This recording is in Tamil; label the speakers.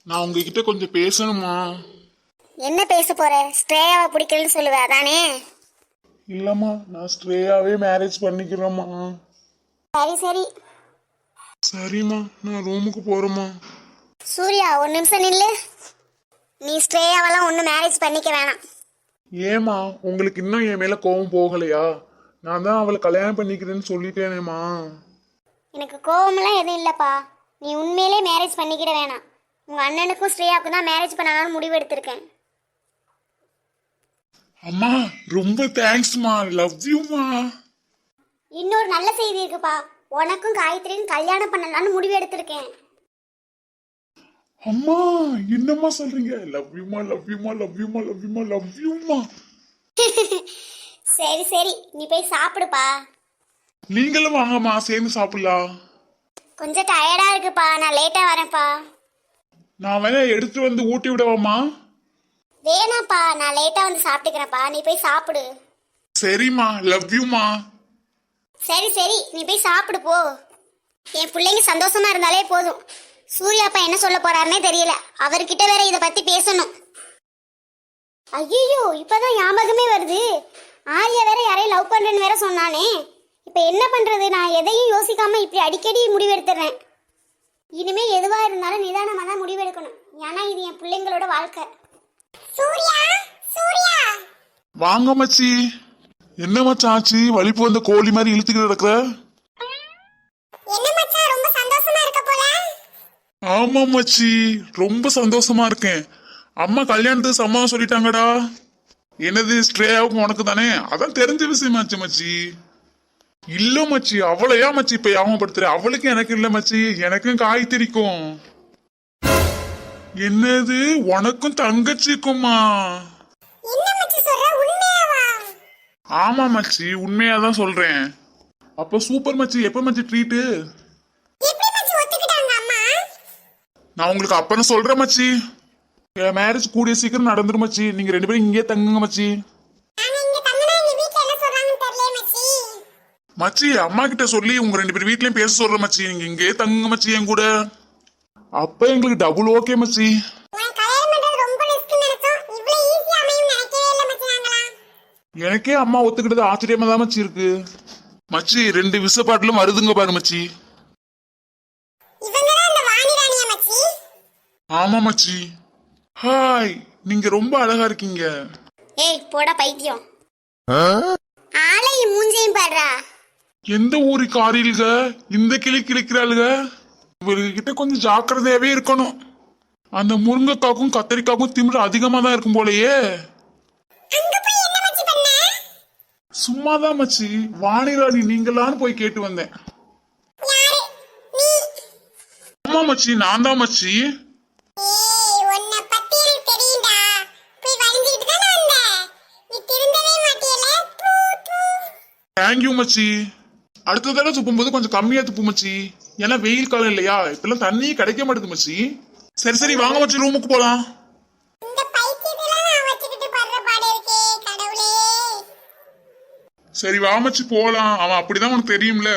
Speaker 1: நான் உங்ககிட்ட கொஞ்சம் பேசணுமா?
Speaker 2: என்ன பேச போற? ஸ்ட்ரேயாவை பிடிக்கலன்னு சொல்லுவ அதானே?
Speaker 1: இல்லம்மா, நான் ஸ்ட்ரேயாவே மேரேஜ் பண்ணிக்கிறேம்மா.
Speaker 2: சரி சரி.
Speaker 1: சரிம்மா, நான் ரூமுக்கு போறேம்மா.
Speaker 2: சூர்யா ஒரு நிமிஷம் நில்லு. நீ ஸ்ட்ரேயாவெல்லாம் ஒன்றும் மேரேஜ் பண்ணிக்க வேணாம்.
Speaker 1: ஏம்மா, உங்களுக்கு இன்னும் என் மேல கோவம் போகலையா? நான் தான் அவளை கல்யாணம் பண்ணிக்கிறேன்னு சொல்லிட்டேனேம்மா.
Speaker 2: எனக்கு கோவமெல்லாம் எதுவும் இல்லைப்பா. நீ உண்மையிலே மேரேஜ் பண்ணிக்கிட வேணாம். உங்கள் அண்ணனுக்கும் ஸ்ரேயாவுக்கும் தான் மேரேஜ் பண்ணலாம்னு முடிவு எடுத்திருக்கேன்.
Speaker 1: அம்மா, ரொம்ப தேங்க்ஸ்மா. லவ் யூமா.
Speaker 2: இன்னொரு நல்ல செய்தி இருக்குப்பா. உனக்கும் காயத்ரியும் கல்யாணம் பண்ணலாம்னு முடிவு எடுத்திருக்கேன்.
Speaker 1: அம்மா, என்னம்மா சொல்றீங்க? லவ் யூமா, லவ் யூமா, லவ் யூமா, லவ் யூமா, லவ் யூமா.
Speaker 2: சரி சரி, நீ போய் சாப்பிடுப்பா.
Speaker 1: நீங்களும் வாங்கம்மா, சேர்ந்து சாப்பிடலாம்.
Speaker 2: கொஞ்சம் டயர்டா இருக்குப்பா, நான் லேட்டா வரேன்ப்பா.
Speaker 1: நான் வேணா எடுத்து வந்து ஊட்டி விடவாம்மா?
Speaker 2: வேணாப்பா, நான் லேட்டா வந்து சாப்பிட்டுக்கிறேன்ப்பா. நீ போய் சாப்பிடு.
Speaker 1: சரிம்மா, லவ் யூமா.
Speaker 2: சரி சரி, நீ போய் சாப்பிடு போ. என் பிள்ளைங்க சந்தோஷமா இருந்தாலே போதும். சூர்யாப்பா என்ன சொல்ல போறாருன்னே தெரியல. அவர்கிட்ட வேற இதை பத்தி பேசணும். ஐயோ, இப்பதான் ஞாபகமே வருது. ஆர்யா வேற யாரையும் லவ் பண்றேன்னு வேற சொன்னானே. இப்ப என்ன பண்றது? நான் எதையும் யோசிக்காம இப்படி அடிக்கடி முடிவெடுத்துறேன். இனிமே எதுவா இருந்தாலும் நிதானமா தான் முடிவெடுக்கணும். ஏன்னா இது என் பிள்ளைங்களோட வாழ்க்கை. சூர்யா, சூர்யா.
Speaker 1: வாங்க மச்சி. என்ன மச்சான் ஆச்சு? வலிப்பு வந்த கோழி மாதிரி இழுத்துக்கிட்டு இருக்கிற?
Speaker 2: என்ன மச்சான், ரொம்ப சந்தோஷமா இருக்க போல?
Speaker 1: ஆமா மச்சி, ரொம்ப சந்தோஷமா இருக்கேன். அம்மா கல்யாணத்துக்கு சம்மதம் சொல்லிட்டாங்கடா. என்னது, ஸ்ட்ரேயாவுக்கும் உனக்கு தானே? அதான் தெரிஞ்ச விஷயமாச்சு மச்சி. இல்ல மச்சி, அவளையா மச்சி இப்ப ஞாபகப்படுத்துற? அவளுக்கு எனக்கு இல்ல மச்சி, எனக்கும் காய்கறிக்கும். என்னது, உனக்கும் தங்கச்சிக்குமா?
Speaker 2: என்ன மச்சி சொல்ற? உண்மையாவா?
Speaker 1: ஆமா மச்சி, உண்மையாதான் சொல்றேன். அப்ப சூப்பர் மச்சி. எப்ப மச்சி ட்ரீட்டு?
Speaker 2: எப்படி மச்சி ஒத்துக்கிட்டாங்க அம்மா?
Speaker 1: நான் உங்களுக்கு அப்பன்னு சொல்றேன் மச்சி. என் மேரேஜ் கூடிய சீக்கிரம் நடந்துரும் மச்சி. நீங்க 2 பேரும் இங்கே தங்குங்க மச்சி.
Speaker 2: நாங்க இங்க தங்கனா எங்க வீட்ல என்ன சொல்றாங்கன்னு தெரியல மச்சி.
Speaker 1: மச்சி, அம்மா கிட்ட சொல்லி உங்க 2 பேர் வீட்லயும் பேச சொல்றேன் மச்சி. நீங்க இங்கே தங்குங்க மச்சி என் கூட. அப்ப எங்களுக்கு டபுள் ஓகே மச்சி.
Speaker 2: நான் கல்யாணம் பண்றது ரொம்ப ரிஸ்க்னு நினைச்சோம். இவ்ளோ ஈஸியா அமையும் நினைக்கவே இல்ல மச்சி நாங்கலாம்.
Speaker 1: எனக்கே அம்மா ஒத்துக்கிட்டது ஆச்சரியமா தான் மச்சி இருக்கு. மச்சி, 2 விசப்பாட்டிலும் வருதுங்க பாரு மச்சி.
Speaker 2: இவங்க தான் அந்த வாணி ராணியா மச்சி?
Speaker 1: ஆமா மச்சி. ஹாய், நீங்க ரொம்ப அழகா இருக்கீங்க.
Speaker 2: ஏய் போடா பைத்தியம். ஆளையும் மூஞ்சையும் பாடுறா.
Speaker 1: எந்த ஊரு காரில்க இந்த கிளி கிளிக்கிறாளுக? இவர்கிட்ட கொஞ்சம் ஜாக்கிரதையாவே இருக்கணும். அந்த முருங்கைக்காக்கும் கத்தரிக்காக்கும் திமிரு அதிகமா தான் இருக்கும் போலயே.
Speaker 2: அங்க போய் என்ன மச்சி பண்ண?
Speaker 1: சும்மாதான் மச்சி, வாணிராணி நீங்களான்னு போய் கேட்டு வந்தேன்.
Speaker 2: யாரு நீ?
Speaker 1: ஆமா மச்சி, நான் தான் மச்சி.
Speaker 2: ஏய், உன்னை பத்தி எனக்கு தெரியும்டா. போய் வளைஞ்சிட்டு தானே வந்த. நீ திருந்தவே மாட்டியல. தூ தூ.
Speaker 1: தேங்க்யூ மச்சி. அடுத்த தடவை துப்பும்போது கொஞ்சம் கம்மியா துப்பு மச்சி. ஏன்னா வெயில் காலம் இல்லையா, இப்பெல்லாம் தண்ணி கிடைக்க மாட்டேது மச்சி. சரி சரி, வாங்க மச்சி, ரூமுக்கு போலாம்.
Speaker 2: இந்த பைத்தியத்தெல்லாம் நான் வச்சுக்கிட்டு படுற பாடு இருக்கே கடவுளே.
Speaker 1: சரி வா மச்சி போலாம். அவன் அப்படிதான் உனக்கு தெரியும்ல.